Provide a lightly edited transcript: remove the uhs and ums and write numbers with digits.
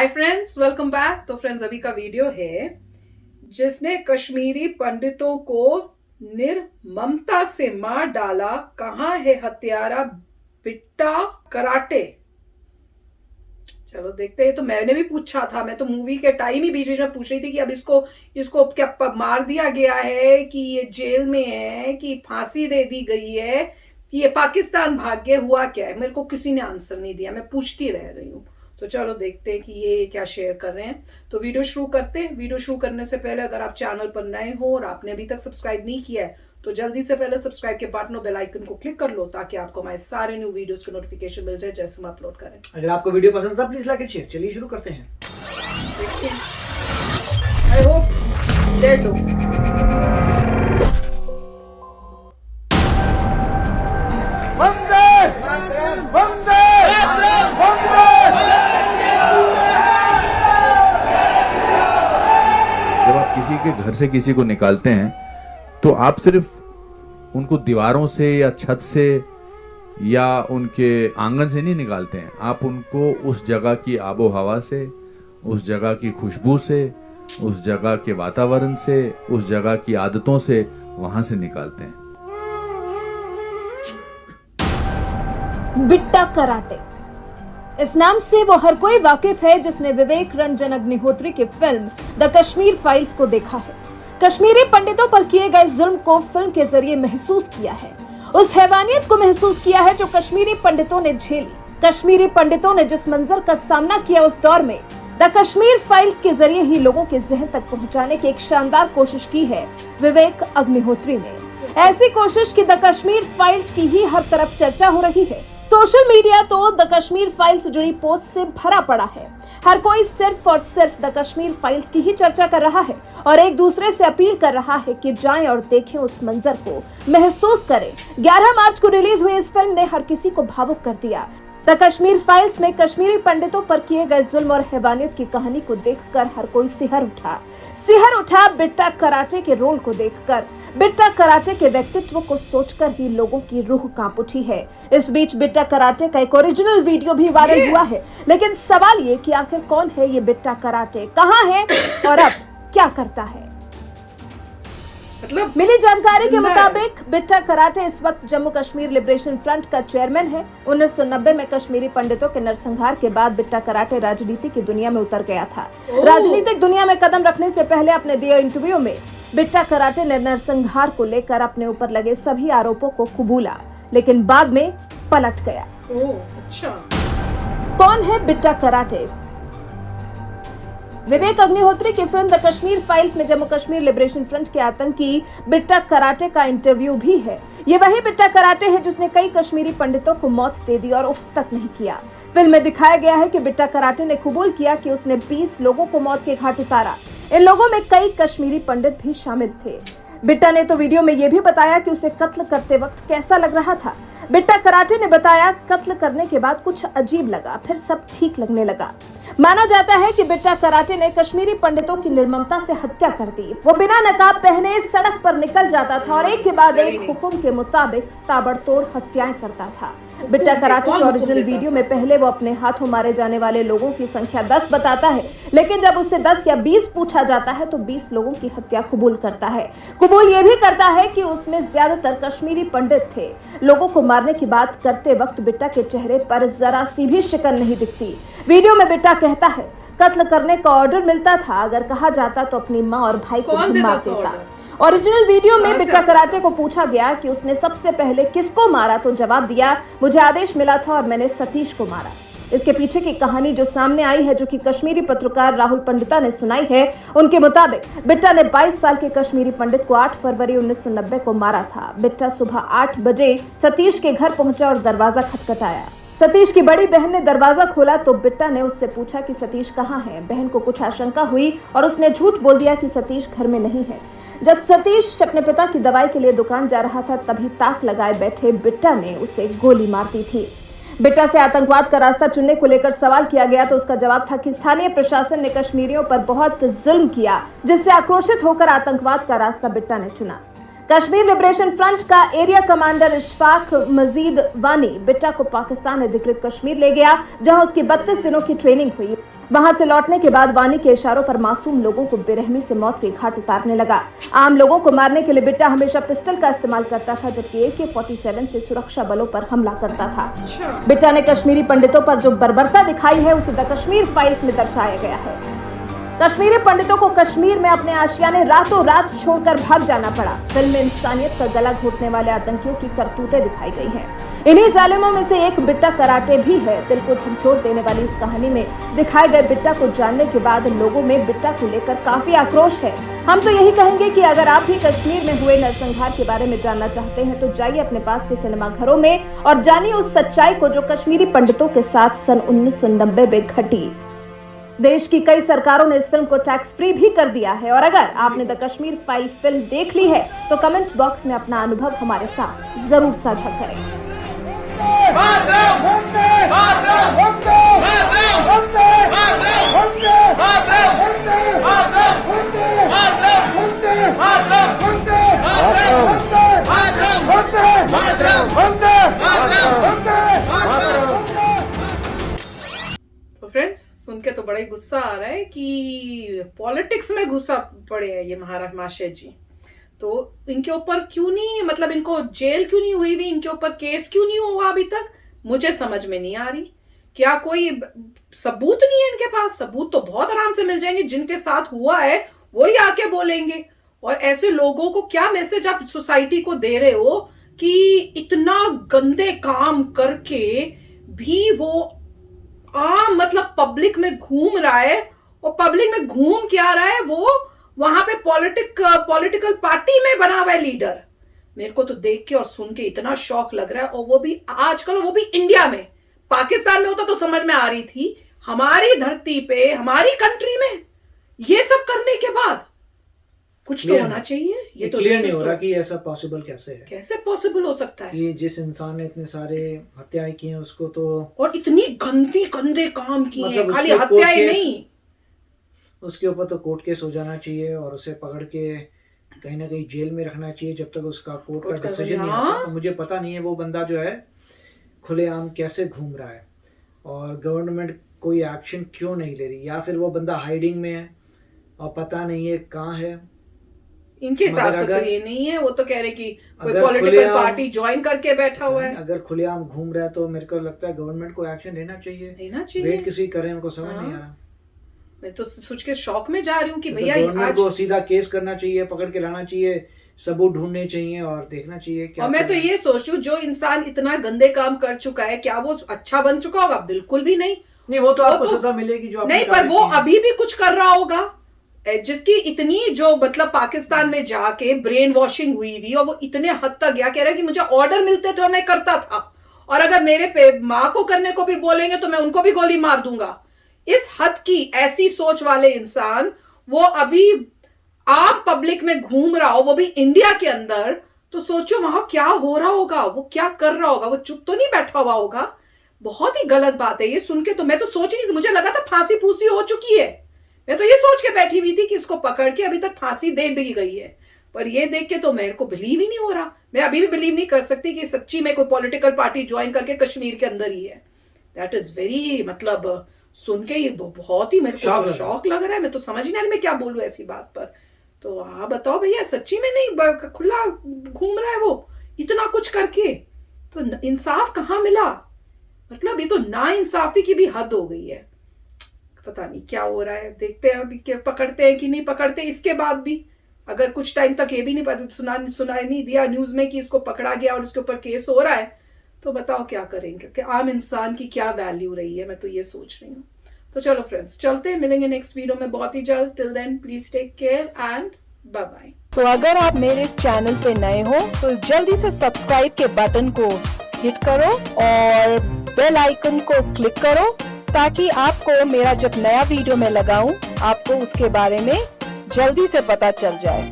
Hi friends, welcome back. तो friends, अभी का वीडियो है जिसने कश्मीरी पंडितों को निर्ममता से मार डाला। कहां है हत्यारा बिट्टा कराटे। चलो देखते हैं। तो मैंने भी पूछा था, मैं तो मूवी के टाइम ही बीच बीच में पूछ रही थी कि अब इसको क्या मार दिया गया है, कि ये जेल में है, कि फांसी दे दी गई है, कि ये पाकिस्तान भाग गया, हुआ क्या है। मेरे को किसी ने आंसर नहीं दिया, मैं पूछती रह गई हूँ। तो चलो देखते हैं कि ये क्या शेयर कर रहे हैं। तो वीडियो शुरू करते हैं। वीडियो शुरू करने से पहले अगर आप चैनल पर नए हो और आपने अभी तक सब्सक्राइब नहीं किया है तो जल्दी से पहले सब्सक्राइब के बटन और बेल आइकन को क्लिक कर लो ताकि आपको हमारे सारे न्यू वीडियोस की नोटिफिकेशन मिल जाए जैसे हम अपलोड करें। अगर आपको वीडियो पसंद था प्लीज लाइक एंड शेयर। चलिए शुरू करते हैं। I hope there too. जब आप किसी के घर से किसी को निकालते हैं तो आप सिर्फ उनको दीवारों से या छत से या उनके आंगन से नहीं निकालते हैं, आप उनको उस जगह की आबो हवा से, उस जगह की खुशबू से, उस जगह के वातावरण से, उस जगह की आदतों से वहां से निकालते हैं। बिट्टा कराटे, इस नाम से वो हर कोई वाकिफ है जिसने विवेक रंजन अग्निहोत्री की फिल्म द कश्मीर फाइल्स को देखा है। कश्मीरी पंडितों पर किए गए जुल्म को फिल्म के जरिए महसूस किया है, उस हैवानियत को महसूस किया है जो कश्मीरी पंडितों ने झेली। कश्मीरी पंडितों ने जिस मंजर का सामना किया उस दौर में द कश्मीर फाइल्स के जरिए ही लोगों के जहन तक पहुंचाने की एक शानदार कोशिश की है विवेक अग्निहोत्री ने। ऐसी कोशिश की द कश्मीर फाइल्स की ही हर तरफ चर्चा हो रही है। सोशल मीडिया तो द कश्मीर फाइल्स से जुड़ी पोस्ट से भरा पड़ा है। हर कोई सिर्फ और सिर्फ द कश्मीर फाइल्स की ही चर्चा कर रहा है और एक दूसरे से अपील कर रहा है कि जाएं और देखें, उस मंजर को महसूस करें। 11 मार्च को रिलीज हुई इस फिल्म ने हर किसी को भावुक कर दिया। द कश्मीर फाइल्स में कश्मीरी पंडितों पर किए गए जुल्म और हैवानियत की कहानी को देखकर हर कोई सिहर उठा बिट्टा कराटे के रोल को देखकर। बिट्टा कराटे के व्यक्तित्व को सोचकर ही लोगों की रूह कांप उठी है। इस बीच बिट्टा कराटे का एक ओरिजिनल वीडियो भी वायरल हुआ है, लेकिन सवाल ये कि आखिर कौन है ये बिट्टा कराटे, कहाँ है और अब क्या करता है। मिली जानकारी के मुताबिक बिट्टा कराटे इस वक्त जम्मू कश्मीर लिबरेशन फ्रंट का चेयरमैन है। 1990 में कश्मीरी पंडितों के नरसंहार के बाद बिट्टा कराटे राजनीति की दुनिया में उतर गया था। राजनीतिक दुनिया में कदम रखने से पहले अपने दिए इंटरव्यू में बिट्टा कराटे ने नरसंहार को लेकर अपने ऊपर लगे सभी आरोपों को कबूला, लेकिन बाद में पलट गया। अच्छा, कौन है बिट्टा कराटे? विवेक अग्निहोत्री की फिल्म द कश्मीर फाइल्स में जम्मू कश्मीर लिबरेशन फ्रंट के आतंकी बिट्टा कराटे का इंटरव्यू भी है। ये वही बिट्टा कराटे है जिसने कई कश्मीरी पंडितों को मौत दे दी और उफ तक नहीं किया। फिल्म में दिखाया गया है कि बिट्टा कराटे ने कबूल किया कि उसने 20 लोगों को मौत के घाट उतारा। इन लोगों में कई कश्मीरी पंडित भी शामिल थे। बिट्टा ने तो वीडियो में यह भी बताया कि उसे कत्ल करते वक्त कैसा लग रहा था। बिट्टा कराटे ने बताया, कत्ल करने के बाद कुछ अजीब लगा, फिर सब ठीक लगने लगा। माना जाता है कि बिट्टा कराटे ने कश्मीरी पंडितों की निर्ममता से हत्या कर दी। वो बिना नकाब पहने सड़क पर निकल जाता था और एक के बाद एक हुक्म के मुताबिक ताबड़तोड़ हत्याएं करता था। बिट्टा कराटे के ओरिजिनल वीडियो में पहले वो अपने हाथों मारे जाने वाले लोगों की संख्या 10 बताता है, लेकिन जब उससे 10 या 20 पूछा जाता है तो 20 लोगों की हत्या कबूल करता है। कबूल ये भी करता है कि उसमें ज्यादातर कश्मीरी पंडित थे। लोगों को मारने की बात करते वक्त बिट्टा के चेहरे पर जरा सी भी शिकन नहीं दिखती। वीडियो में बिट्टा कहता है, कत्ल करने का ऑर्डर मिलता था, अगर कहा जाता तो अपनी माँ और भाई को भी मार देता। ओरिजिनल वीडियो में बिट्टा कराटे को पूछा गया कि उसने सबसे पहले किसको मारा तो जवाब दिया, मुझे आदेश मिला था और मैंने सतीश को मारा। इसके पीछे की कहानी जो सामने आई है, जो कि कश्मीरी पत्रकार राहुल पंडिता ने सुनाई है, उनके मुताबिक बिट्टा ने 22 साल के कश्मीरी पंडित को 8 फरवरी 1990 को मारा था। बिट्टा सुबह 8 बजे सतीश के घर पहुंचा और दरवाजा खटखटाया। सतीश की बड़ी बहन ने दरवाजा खोला तो बिट्टा ने उससे पूछा कि सतीश कहाँ है। बहन को कुछ आशंका हुई और उसने झूठ बोल दिया कि सतीश घर में नहीं है। जब सतीश अपने पिता की दवाई के लिए दुकान जा रहा था तभी ताक लगाए बैठे बिट्टा ने उसे गोली मार दी थी। बिट्टा से आतंकवाद का रास्ता चुनने को लेकर सवाल किया गया तो उसका जवाब था कि स्थानीय प्रशासन ने कश्मीरियों पर बहुत जुल्म किया, जिससे आक्रोशित होकर आतंकवाद का रास्ता बिट्टा ने चुना। कश्मीर लिबरेशन फ्रंट का एरिया कमांडर इशफाक मजीद वानी बिट्टा को पाकिस्तान अधिकृत कश्मीर ले गया, जहां उसकी 32 दिनों की ट्रेनिंग हुई। वहां से लौटने के बाद वानी के इशारों पर मासूम लोगों को बेरहमी से मौत के घाट उतारने लगा। आम लोगों को मारने के लिए बिट्टा हमेशा पिस्टल का इस्तेमाल करता था, जबकि AK-47 से सुरक्षा बलों पर हमला करता था। बिट्टा ने कश्मीरी पंडितों पर जो बर्बरता दिखाई है उसे द कश्मीर फाइल्स में दर्शाया गया है। कश्मीरी पंडितों को कश्मीर में अपने आशियाने रातों रात छोड़कर भाग जाना पड़ा। फिल्म में इंसानियत का गला घोटने वाले आतंकियों की करतूतें दिखाई गई हैं। इन्हीं जालिमों में से एक बिट्टा कराटे भी है। दिल को झकझोर देने वाली इस कहानी में दिखाए गए बिट्टा को जानने के बाद लोगों में बिट्टा को लेकर काफी आक्रोश है। हम तो यही कहेंगे कि अगर आप भी कश्मीर में हुए नरसंहार के बारे में जानना चाहते हैं तो जाइए अपने पास के सिनेमा घरों में और जानिए उस सच्चाई को जो कश्मीरी पंडितों के साथ सन 1990 में घटी। देश की कई सरकारों ने इस फिल्म को टैक्स फ्री भी कर दिया है। और अगर आपने द कश्मीर फाइल्स फिल्म देख ली है तो कमेंट बॉक्स में अपना अनुभव हमारे साथ जरूर साझा करें। तो फ्रेंड्स, सुन के तो बड़ा ही गुस्सा आ रहा है कि पॉलिटिक्स में घुसा पड़े हैं ये महाशय जी। तो इनके ऊपर क्यों नहीं, मतलब इनको जेल क्यों नहीं हुई भी, इनके ऊपर केस क्यों नहीं हुआ अभी तक, मुझे समझ में नहीं आ रही। क्या कोई सबूत नहीं है इनके पास? सबूत तो बहुत आराम से मिल जाएंगे, जिनके साथ हुआ है वही आके बोलेंगे। और ऐसे लोगों को क्या मैसेज आप सोसाइटी को दे रहे हो कि इतना गंदे काम करके भी वो मतलब पब्लिक में घूम रहा है। और पब्लिक में घूम क्या रहा है, वो वहां पे पॉलिटिकल पार्टी में बना हुआ है लीडर। मेरे को तो देख के और सुन के इतना शौक लग रहा है। और वो भी आजकल, वो भी इंडिया में। पाकिस्तान में होता तो समझ में आ रही थी, हमारी धरती पे, हमारी कंट्री में ये सब करने के बाद कुछ तो होना चाहिए। ये तो क्लियर नहीं हो रहा कि ऐसा पॉसिबल कैसे है, कैसे पॉसिबल हो सकता है कि जिस इंसान ने इतने सारे हत्याएं की हैं उसको तो, और इतनी गंदे काम किए हैं, मतलब खाली हत्याएं नहीं, उसके ऊपर तो कोर्ट केस हो जाना चाहिए और उसे पकड़ के कहीं ना कहीं जेल में रखना चाहिए जब तक उसका कोर्ट का डिसीजन नहीं आता। तो मुझे पता नहीं है वो बंदा जो है खुलेआम कैसे घूम रहा है और गवर्नमेंट कोई एक्शन क्यों नहीं ले रही, या फिर वो बंदा हाइडिंग में है और पता नहीं है कहाँ है। इनके हिसाब से तो ये नहीं है। वो तो कह रहे कि कोई पॉलिटिकल पार्टी ज्वाइन करके बैठा हुआ है। अगर खुलेआम घूम रहा है तो मेरे को लगता है गवर्नमेंट को एक्शन लेना चाहिए। वेट किसी करें, उनको समझ नहीं आ रहा। मैं तो सोच के शौक में जा रही हूँ कि भैया गवर्नमेंट को सीधा केस करना चाहिए, पकड़ के लाना चाहिए, सबूत ढूंढने चाहिए और देखना चाहिए क्या। और मैं तो ये सोच रही हूँ, जो इंसान इतना गंदे काम कर चुका है, क्या वो अच्छा बन चुका होगा? बिल्कुल भी नहीं। वो तो आपको सजा मिलेगी जो नहीं, पर वो अभी भी कुछ कर रहा होगा। जिसकी इतनी, जो मतलब पाकिस्तान में जाके ब्रेन वॉशिंग हुई थी और वो इतने हद तक गया, कह रहा है कि मुझे ऑर्डर मिलते तो मैं करता था, और अगर मेरे पे माँ को करने को भी बोलेंगे तो मैं उनको भी गोली मार दूंगा। इस हद की ऐसी सोच वाले इंसान वो अभी आम पब्लिक में घूम रहा हो, वो भी इंडिया के अंदर, तो सोचो वहां क्या हो रहा होगा, वो क्या कर रहा होगा। वो चुप तो नहीं बैठा हुआ होगा। बहुत ही गलत बात है ये सुन के। तो मैं तो सोच नहीं, मुझे लगा था फांसी फूसी हो चुकी है। मैं तो ये सोच के बैठी हुई थी कि इसको पकड़ के अभी तक फांसी दे दी गई है। पर ये देख के तो मेरे को बिलीव ही नहीं हो रहा। मैं अभी भी बिलीव नहीं कर सकती कि सच्ची में कोई पॉलिटिकल पार्टी ज्वाइन करके कश्मीर के अंदर ही है। दैट इज वेरी, मतलब सुन के ये बहुत ही मेरे को शौक लग रहा है। मैं तो समझ ही नहीं मैं क्या बोलूं ऐसी बात पर। तो आप बताओ भैया, सच्ची में नहीं खुला घूम रहा है वो इतना कुछ करके? तो इंसाफ कहाँ मिला? मतलब ये तो ना इंसाफी की भी हद हो गई है। पता नहीं क्या हो रहा है, देखते हैं अभी पकड़ते हैं कि नहीं पकड़ते। इसके बाद भी अगर कुछ टाइम तक ये भी नहीं पता, सुनाई नहीं दिया न्यूज में कि इसको पकड़ा गया और इसके ऊपर केस हो रहा है, तो बताओ क्या करेंगे? कि आम इंसान की क्या वैल्यू रही है? मैं तो ये सोच रही हूँ। तो चलो फ्रेंड्स, चलते हैं, मिलेंगे नेक्स्ट वीडियो में बहुत ही जल्द। Till then please take care and bye bye. तो अगर आप मेरे इस चैनल पे नए हो तो जल्दी से सब्सक्राइब के बटन को हिट करो और बेल आइकन को क्लिक करो, ताकि आपको मेरा जब नया वीडियो मैं लगाऊं आपको उसके बारे में जल्दी से पता चल जाए।